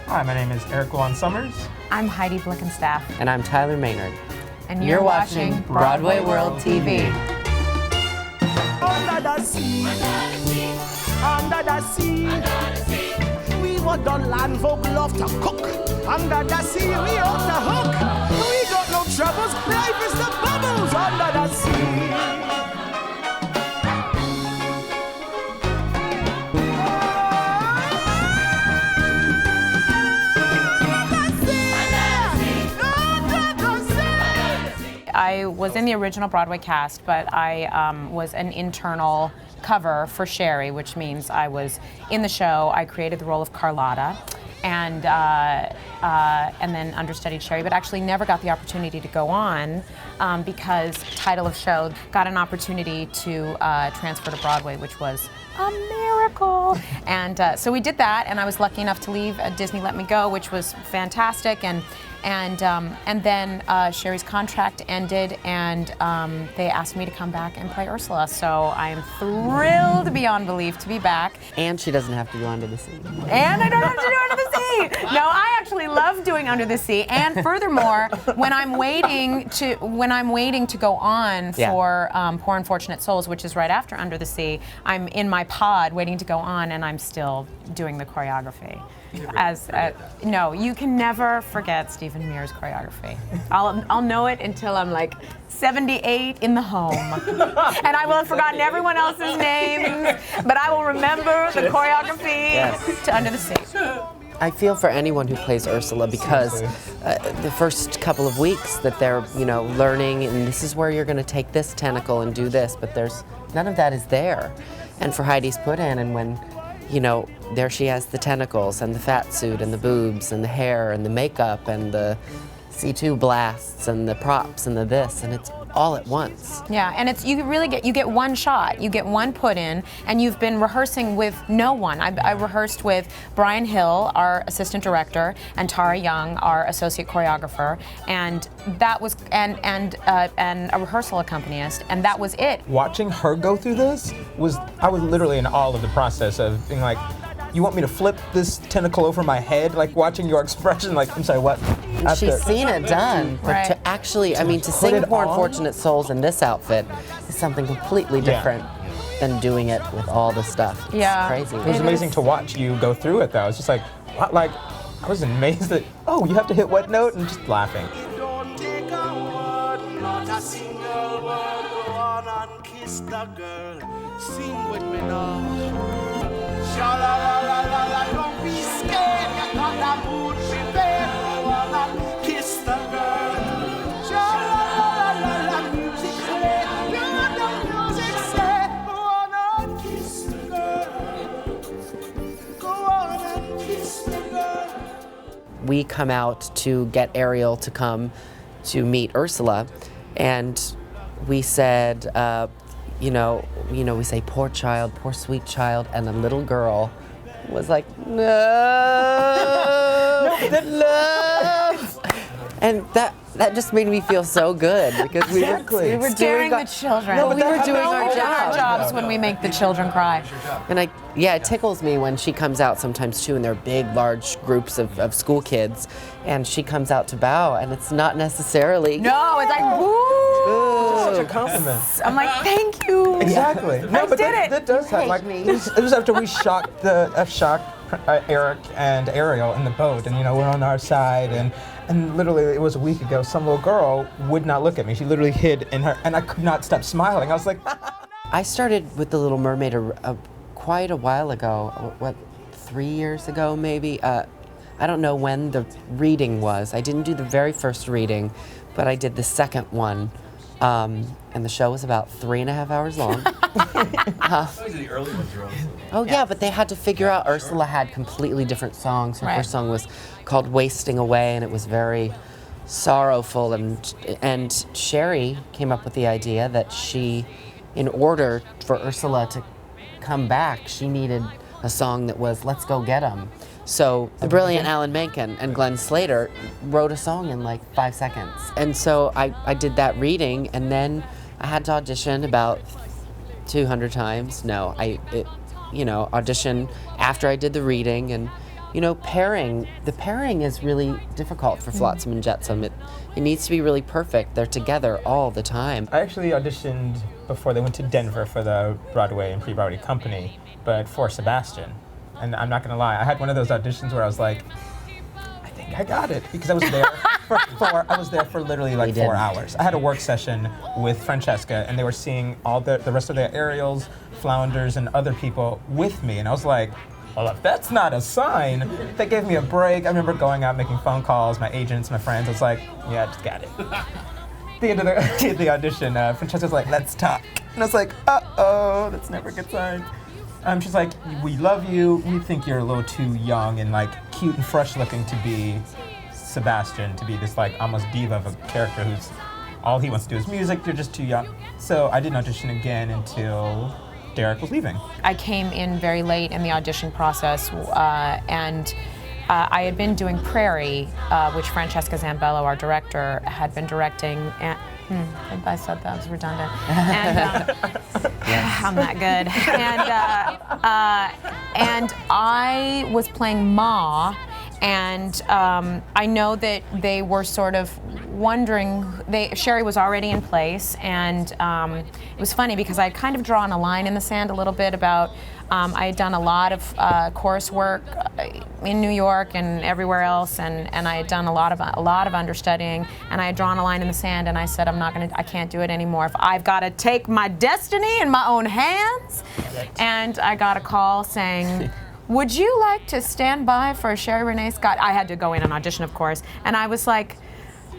Hi, my name is LaJuan Summers. I'm Heidi Blickenstaff. And I'm Tyler Maynard. And you're watching BroadwayWorld TV. Under the sea, under the sea, we what done land folk love to cook. Under the sea, we off the hook. We got no troubles, life is the bubbles under the sea. I was in the original Broadway cast, but I was an internal cover for Sherry, which means I was in the show. I created the role of Carlotta, and then understudied Sherry, but actually never got the opportunity to go on because title of show got an opportunity to transfer to Broadway, which was a miracle. And so we did that, and I was lucky enough to leave Disney Let Me Go, which was fantastic. And then Sherry's contract ended, and they asked me to come back and play Ursula. So I am thrilled beyond belief to be back. And she doesn't have to go under the sea. And I don't have to do Under the Sea. No, I actually love doing Under the Sea. And furthermore, when I'm waiting to go on for Poor Unfortunate Souls, which is right after Under the Sea, I'm in my pod waiting to go on, and I'm still doing the choreography. No, you can never forget Stephen Mears' choreography. I'll know it until I'm like 78 in the home, and I will have forgotten everyone else's names, but I will remember the choreography to Under the Sea. I feel for anyone who plays Ursula because the first couple of weeks that they're, learning, and this is where you're going to take this tentacle and do this, but there's none of that is there. And for Heidi's put in, and when, there she has the tentacles and the fat suit and the boobs and the hair and the makeup and the C2 blasts and the props and the this, and it's all at once. Yeah, and you get one shot, you get one put in, and you've been rehearsing with no one. I rehearsed with Brian Hill, our assistant director, and Tara Young, our associate choreographer, and that was and a rehearsal accompanist, and that was it. Watching her go through this I was literally in awe of the process of being like, you want me to flip this tentacle over my head? Like watching your expression, like, I'm sorry, what? She's seen it done, but to actually, to sing Poor Unfortunate Souls in this outfit is something completely different than doing it with all the stuff. It's crazy. It was amazing to watch you go through it, though. It's just like, what? Like, I was amazed that, you have to hit what note, and just laughing. Don't take a word, not a single word. Go on and kiss the girl. Sing with me now. Sha-la-la-la-la-la, don't be scared. You got the mood prepared. Go on and kiss the girl. Sha-la-la-la-la-la, music play. You got the music say. Go on and kiss the girl. Go on and kiss the girl. We come out to get Ariel to come to meet Ursula, and we said, we say poor child, poor sweet child, and the little girl was like, no, love. And that just made me feel so good because we were daring the children. No, we were doing our jobs when we make the children cry. And it tickles me when she comes out sometimes too, and they're big, large groups of school kids, and she comes out to bow, and it's not necessarily. No, it's like, woo! Such a compliment. I'm like, thank you. Exactly. No, but that does have, like, it was after we shocked Eric and Ariel in the boat, and we're on our side, and literally it was a week ago, some little girl would not look at me. She literally hid in her, and I could not stop smiling. I was like, I started with The Little Mermaid quite a while ago, 3 years ago maybe? I don't know when the reading was. I didn't do the very first reading, but I did the second one. And the show was about 3.5 hours long. The early ones were also. Yeah, but they had to figure out Ursula had completely different songs. Her first song was called Wasting Away, and it was very sorrowful. And Sherry came up with the idea that in order for Ursula to come back, she needed a song that was Let's Go Get 'Em. So the brilliant Alan Menken and Glenn Slater wrote a song in like 5 seconds. And so I did that reading, and then I had to audition about 200 times. No, audition after I did the reading, and the pairing is really difficult for Flotsam and Jetsam. It needs to be really perfect. They're together all the time. I actually auditioned before they went to Denver for the Broadway and pre-Broadway company, but for Sebastian. And I'm not gonna lie, I had one of those auditions where I was like, I think I got it, because I was there I was there for literally like 4 hours. I had a work session with Francesca, and they were seeing all the rest of the aerials, flounders, and other people with me, and I was like, well, if that's not a sign. They gave me a break. I remember going out, making phone calls, my agents, my friends. I was like, yeah, I just got it. At the end of the audition, Francesca's like, let's talk. And I was like, uh-oh, that's never a good sign. She's like, we love you. We think you're a little too young and like cute and fresh looking to be Sebastian, to be this like almost diva of a character who's all he wants to do is music. You're just too young. So I didn't audition again until Derek was leaving. I came in very late in the audition process, and I had been doing Prairie, which Francesca Zambello, our director, had been directing. And, I said that was redundant. And yes. I'm that good. And I was playing Ma. And I know that they were sort of wondering, Sherry was already in place, and it was funny because I had kind of drawn a line in the sand a little bit about, I had done a lot of chorus work in New York and everywhere else, and I had done a lot of understudying, and I had drawn a line in the sand, and I said, I can't do it anymore. If I've got to take my destiny in my own hands. And I got a call saying, would you like to stand by for Sherry Renee Scott? I had to go in and audition, of course, and I was like,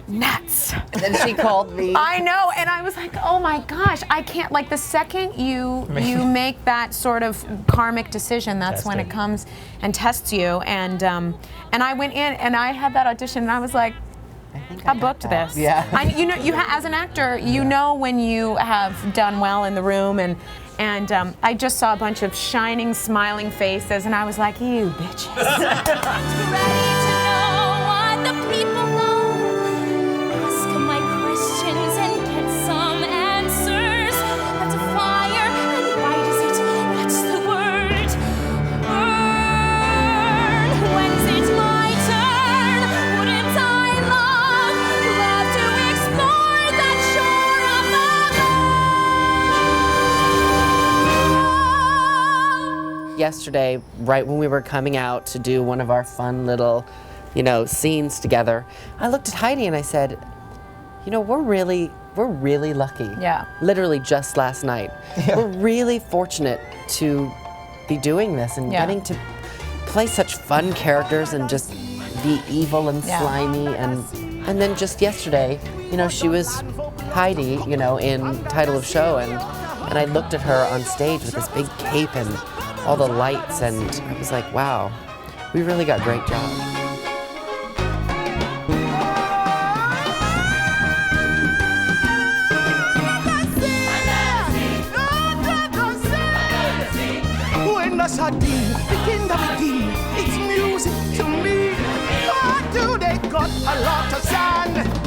nuts. And then she called me. I know, and I was like, oh my gosh, I can't, like the second you make that sort of karmic decision, that's when it comes and tests you. And I went in and I had that audition and I was like, I booked this. Yeah. As an actor, you know when you have done well in the room, and I just saw a bunch of shining, smiling faces, and I was like, you bitches. Ready to know what the people know. Ask my questions and get some answers. That's a fire, and why does it? What's the word? Burn. When's it my turn? Wouldn't I love to explore that shore above? Yesterday, right when we were coming out to do one of our fun little, scenes together, I looked at Heidi and I said, we're really lucky. Yeah. Literally just last night. Yeah. We're really fortunate to be doing this and getting to play such fun characters and just be evil and slimy, and then just yesterday, she was Heidi, in title of show, and I looked at her on stage with this big cape and all the lights, and I was like, wow, we really got a great job. When the sardine begin to begin, it's music to me. Why do they got a lot of sand?